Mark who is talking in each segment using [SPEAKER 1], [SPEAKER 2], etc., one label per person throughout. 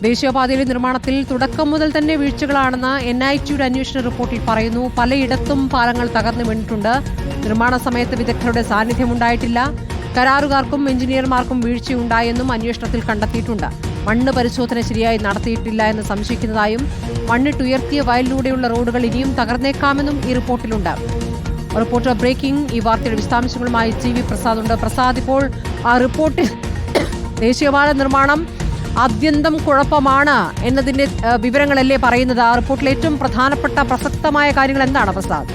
[SPEAKER 1] ദേശീയപാതയിലെ നിർമ്മാണത്തിൽ തുടക്കം മുതൽ തന്നെ വീഴ്ചകളാണെന്ന് NITയുടെ അന്വേഷണ റിപ്പോർട്ടിൽ പറയുന്നു. പലയിടത്തും പാലങ്ങൾ തകർന്നു വീണിട്ടുണ്ട്. നിർമ്മാണ സമയത്ത് വിദഗ്ധരുടെ സാന്നിധ്യമുണ്ടായിട്ടില്ല. കരാറുകാർക്കും എഞ്ചിനീയർമാർക്കും വീഴ്ചയുണ്ടായെന്നും അന്വേഷണത്തിൽ കണ്ടെത്തിയിട്ടുണ്ട്. മണ്ണ് പരിശോധന ശരിയായി നടത്തിയിട്ടില്ല എന്ന് സംശയിക്കുന്നതായും മണ്ണിട്ടുയർത്തിയ വയലിലൂടെയുള്ള റോഡുകൾ ഇനിയും തകർന്നേക്കാമെന്നും ഈ റിപ്പോർട്ടിലുണ്ട്. Reporter breaking. ഈ വാർത്തയുടെ വിശദാംശങ്ങളുമായി GV പ്രസാദ് ഉണ്ട്. പ്രസാദ്, ഇപ്പോൾ ആ റിപ്പോർട്ടിൽ ദേശീയപാത നിർമ്മാണം ആദ്യന്തം കുഴപ്പമാണ് എന്നതിന്റെ വിവരങ്ങളല്ലേ പറയുന്നത്? ആ റിപ്പോർട്ടിൽ ഏറ്റവും പ്രധാനപ്പെട്ട പ്രസക്തമായ കാര്യങ്ങൾ എന്താണ് പ്രസാദ്?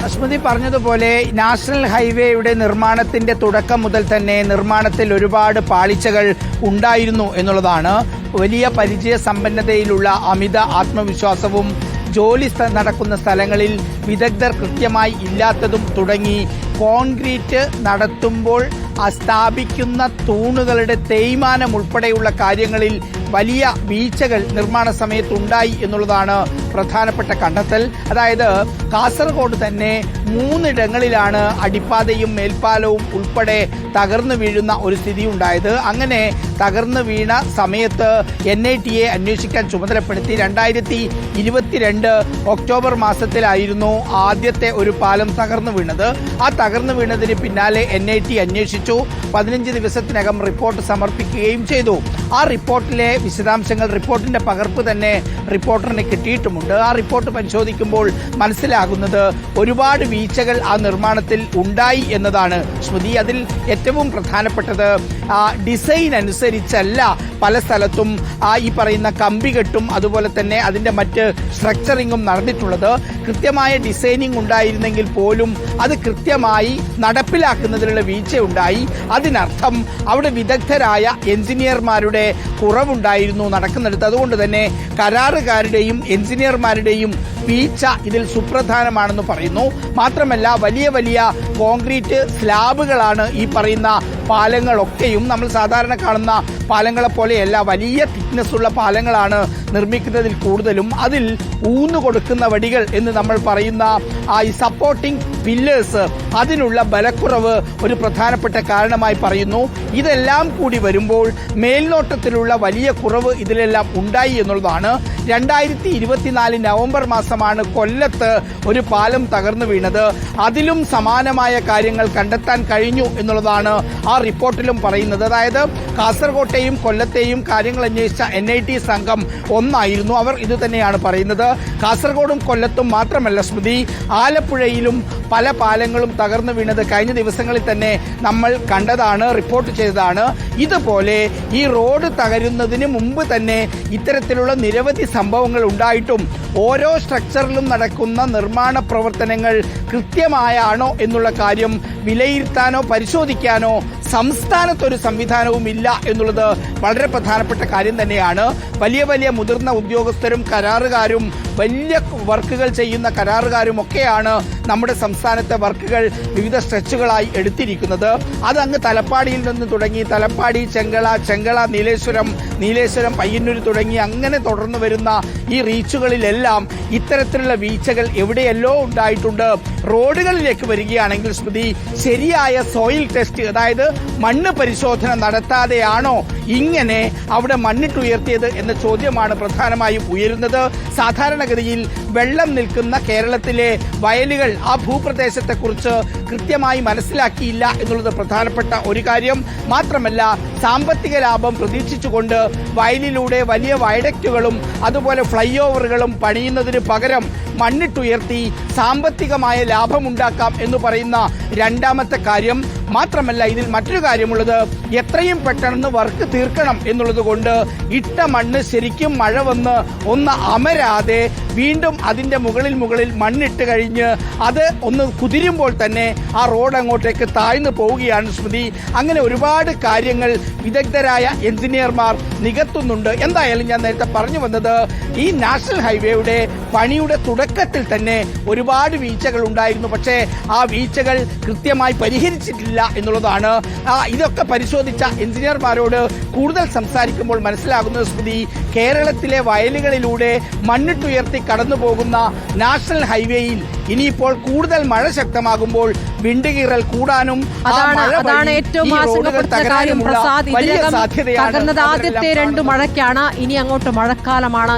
[SPEAKER 2] അശ്മതി പറഞ്ഞതുപോലെ നാഷണൽ ഹൈവേയുടെ നിർമ്മാണത്തിന്റെ തുടക്കം മുതൽ തന്നെ നിർമ്മാണത്തിൽ ഒരുപാട് പാളിച്ചകൾ ഉണ്ടായിരുന്നു എന്നുള്ളതാണ്. വലിയ പരിചയ സമ്പന്നതയിലുള്ള അമിത ആത്മവിശ്വാസവും ജോലി നടക്കുന്ന സ്ഥലങ്ങളിൽ വിദഗ്ധർ കൃത്യമായി ഇല്ലാത്തതും തുടങ്ങി കോൺക്രീറ്റ് നടത്തുമ്പോൾ സ്ഥാപിക്കുന്ന തൂണുകളുടെ തേയ്മാനം ഉൾപ്പെടെയുള്ള കാര്യങ്ങളിൽ വലിയ വീഴ്ചകൾ നിർമ്മാണ സമയത്തുണ്ടായി എന്നുള്ളതാണ് പ്രധാനപ്പെട്ട കണ്ടെത്തൽ. അതായത് കാസർഗോഡ് തന്നെ 3 ഇടങ്ങളിലാണ് അടിപ്പാതയും മേൽപ്പാലവും ഉൾപ്പെടെ തകർന്നു വീഴുന്ന ഒരു സ്ഥിതി ഉണ്ടായത്. അങ്ങനെ തകർന്നു വീണ സമയത്ത് NITയെ അന്വേഷിക്കാൻ ചുമതലപ്പെടുത്തി. 2022 ഒക്ടോബർ മാസത്തിലായിരുന്നു ആദ്യത്തെ ഒരു പാലം തകർന്നു വീണത്. ആ തകർന്നു വീണതിന് പിന്നാലെ NIT അന്വേഷിച്ചു. 15 ദിവസത്തിനകം റിപ്പോർട്ട് സമർപ്പിക്കുകയും ചെയ്തു. ആ റിപ്പോർട്ടിലെ വിശദാംശങ്ങൾ, റിപ്പോർട്ടിന്റെ പകർപ്പ് തന്നെ റിപ്പോർട്ടറിന് കിട്ടിയിട്ടുമുണ്ട്. ആ റിപ്പോർട്ട് പരിശോധിക്കുമ്പോൾ മനസ്സിലാകുന്നത് ഒരുപാട് വീഴ്ചകൾ ആ നിർമ്മാണത്തിൽ ഉണ്ടായി എന്നതാണ് സ്മൃതി. അതിൽ ഏറ്റവും പ്രധാനപ്പെട്ടത് ഡിസൈൻ അനുസരിച്ചല്ല പല സ്ഥലത്തും ഈ പറയുന്ന കമ്പികെട്ടും അതുപോലെ തന്നെ അതിന്റെ മറ്റ് സ്ട്രക്ചറിങ്ങും നടന്നിട്ടുള്ളത്. കൃത്യമായ ഡിസൈനിങ് ഉണ്ടായിരുന്നെങ്കിൽ പോലും അത് കൃത്യമായി നടപ്പിലാക്കുന്നതിനുള്ള വീഴ്ചയുണ്ടായി. അതിനർത്ഥം അവിടെ വിദഗ്ധരായ എഞ്ചിനീയർമാരുടെ കുറവുണ്ടായിരുന്നു നടക്കുന്നിടത്ത്. അതുകൊണ്ട് തന്നെ കരാറുകാരുടെയും എഞ്ചിനീയർമാരുടെയും വീഴ്ച ഇതിൽ സുപ്രധാനമാണെന്ന് പറയുന്നു. മാത്രമല്ല വലിയ വലിയ കോൺക്രീറ്റ് സ്ലാബുകളാണ് ഈ പറയുന്ന പാലങ്ങളൊക്കെയും. നമ്മൾ സാധാരണ കാണുന്ന പാലങ്ങളെ പോലെയല്ല, വലിയ തിക്നെസ് ഉള്ള പാലങ്ങളാണ് നിർമ്മിക്കുന്നതിൽ കൂടുതലും. അതിൽ ഊന്നു കൊടുക്കുന്ന വടികൾ എന്ന് നമ്മൾ പറയുന്ന ഈ സപ്പോർട്ടിംഗ് പില്ലേഴ്സ്, അതിനുള്ള ബലക്കുറവ് ഒരു പ്രധാനപ്പെട്ട കാരണമായി പറയുന്നു. ഇതെല്ലാം കൂടി വരുമ്പോൾ മേൽനോട്ടത്തിലുള്ള വലിയ കുറവ് ഇതിലെല്ലാം ഉണ്ടായി എന്നുള്ളതാണ്. 2024 നവംബർ മാസമാണ് കൊല്ലത്ത് ഒരു പാലം തകർന്നു വീണത്. അതിലും സമാനമായ കാര്യങ്ങൾ കണ്ടെത്താൻ കഴിഞ്ഞു എന്നുള്ളതാണ് ആ റിപ്പോർട്ടിലും പറയുന്നത്. അതായത് കാസർകോട്ടെയും കൊല്ലത്തെയും കാര്യങ്ങൾ അന്വേഷിച്ച NIT സംഘം ഒന്നായിരുന്നു. അവർ ഇത് തന്നെയാണ് പറയുന്നത്. കാസർഗോഡും കൊല്ലത്തും മാത്രമല്ല സ്മൃതി, ആലപ്പുഴയിലും പല പാലങ്ങളും തകർന്നു വീണത് കഴിഞ്ഞ ദിവസങ്ങളിൽ തന്നെ നമ്മൾ കണ്ടതാണ്, റിപ്പോർട്ട് ചെയ്തതാണ്. ഇതുപോലെ ഈ റോഡ് തകരുന്നതിന് മുമ്പ് തന്നെ ഇത്തരത്തിലുള്ള നിരവധി സംഭവങ്ങൾ ഉണ്ടായിട്ടും ഓരോ സ്ട്രക്ചറിലും നടക്കുന്ന നിർമ്മാണ പ്രവർത്തനങ്ങൾ കൃത്യമായാണോ എന്നുള്ള കാര്യം വിലയിരുത്താനോ പരിശോധിക്കാനോ സംസ്ഥാനത്തൊരു സംവിധാനവും ഇല്ല എന്നുള്ളത് വളരെ പ്രധാനപ്പെട്ട കാര്യം തന്നെയാണ്. വലിയ വലിയ മുതിർന്ന ഉദ്യോഗസ്ഥരും കരാറുകാരും വലിയ വർക്കുകൾ ചെയ്യുന്ന കരാറുകാരും ഒക്കെയാണ് നമ്മുടെ സംസ്ഥാനത്തെ വർക്കുകൾ വിവിധ സ്ട്രെച്ചുകളായി എടുത്തിരിക്കുന്നത്. അതങ്ങ് തലപ്പാടിയിൽ നിന്ന് തുടങ്ങി തലപ്പാടി, ചെങ്കള, നീലേശ്വരം, പയ്യന്നൂർ തുടങ്ങി അങ്ങനെ തുടർന്നു വരുന്ന ഈ റീച്ചുകളിലെല്ലാം ഇത്തരത്തിലുള്ള വീഴ്ചകൾ എവിടെയല്ലോ ഉണ്ടായിട്ടുണ്ട്. റോഡുകളിലേക്ക് വരികയാണെങ്കിൽ സ്മൃതി, ശരിയായ സോയിൽ ടെസ്റ്റ്, അതായത് മണ്ണ് പരിശോധന നടത്താതെയാണോ ഇങ്ങനെ അവിടെ മണ്ണിട്ടുയർത്തിയത് എന്ന ചോദ്യമാണ് പ്രധാനമായും ഉയരുന്നത്. സാധാരണഗതിയിൽ വെള്ളം നിൽക്കുന്ന കേരളത്തിലെ വയലുകൾ ആ ഭൂപ്രദേശത്തെക്കുറിച്ച് കൃത്യമായി മനസ്സിലാക്കിയില്ല എന്നുള്ളത് പ്രധാനപ്പെട്ട ഒരു കാര്യം. മാത്രമല്ല സാമ്പത്തിക ലാഭം പ്രതീക്ഷിച്ചുകൊണ്ട് വയലിലൂടെ വലിയ വയഡക്റ്റുകളും അതുപോലെ ഫ്ലൈ ഓവറുകളും പണിയുന്നതിന് പകരം മണ്ണിട്ടുയർത്തി സാമ്പത്തികമായ ലാഭമുണ്ടാക്കാം എന്ന് പറയുന്ന രണ്ടാമത്തെ കാര്യം. മാത്രമല്ല ഇതിൽ മറ്റൊരു കാര്യമുള്ളത്, എത്രയും പെട്ടെന്ന് വർക്ക് തീർക്കണം എന്നുള്ളത് കൊണ്ട് ഇട്ട മണ്ണ് ശരിക്കും മഴ വന്ന് ഒന്ന് അമരാതെ വീണ്ടും അതിന്റെ മുകളിൽ മണ്ണിട്ട് കഴിഞ്ഞ് അത് ഒന്ന് കുതിരുമ്പോൾ തന്നെ ആ റോഡ് അങ്ങോട്ടേക്ക് താഴ്ന്നു പോവുകയാണ് സ്മൃതി. അങ്ങനെ ഒരുപാട് കാര്യങ്ങൾ വിദഗ്ധരായ എഞ്ചിനീയർമാർ നികത്തുന്നുണ്ട്. എന്തായാലും ഞാൻ നേരത്തെ പറഞ്ഞു വന്നത്, ഈ നാഷണൽ ഹൈവേയുടെ പണിയുടെ തുടക്കത്തിൽ തന്നെ ഒരുപാട് വീഴ്ചകൾ ഉണ്ടായിരുന്നു. പക്ഷേ ആ വീഴ്ചകൾ കൃത്യമായി പരിഹരിച്ചിട്ടില്ല ഉണ്ടായില്ല എന്നുള്ളതാണ്. ഇതൊക്കെ പരിശോധിച്ച എഞ്ചിനീയർമാരോട് കൂടുതൽ സംസാരിക്കുമ്പോൾ മനസ്സിലാകുന്ന സ്മൃതി, കേരളത്തിലെ വയലുകളിലൂടെ മണ്ണിട്ടുയർത്തി കടന്നു പോകുന്ന നാഷണൽ ഹൈവേയിൽ ഇനിയിപ്പോൾ കൂടുതൽ മഴ ശക്തമാകുമ്പോൾ വിണ്ടുകീറൽ കൂടാനും
[SPEAKER 1] അതാണ് ഏറ്റവും ആശങ്കപ്പെടുത്തുന്ന കാര്യം പ്രസാദ്. ഇതിനകം തകർന്നത് ആദ്യത്തെ 2 മഴയ്ക്കാണ്. ഇനി അങ്ങോട്ട് മഴക്കാലമാണ്.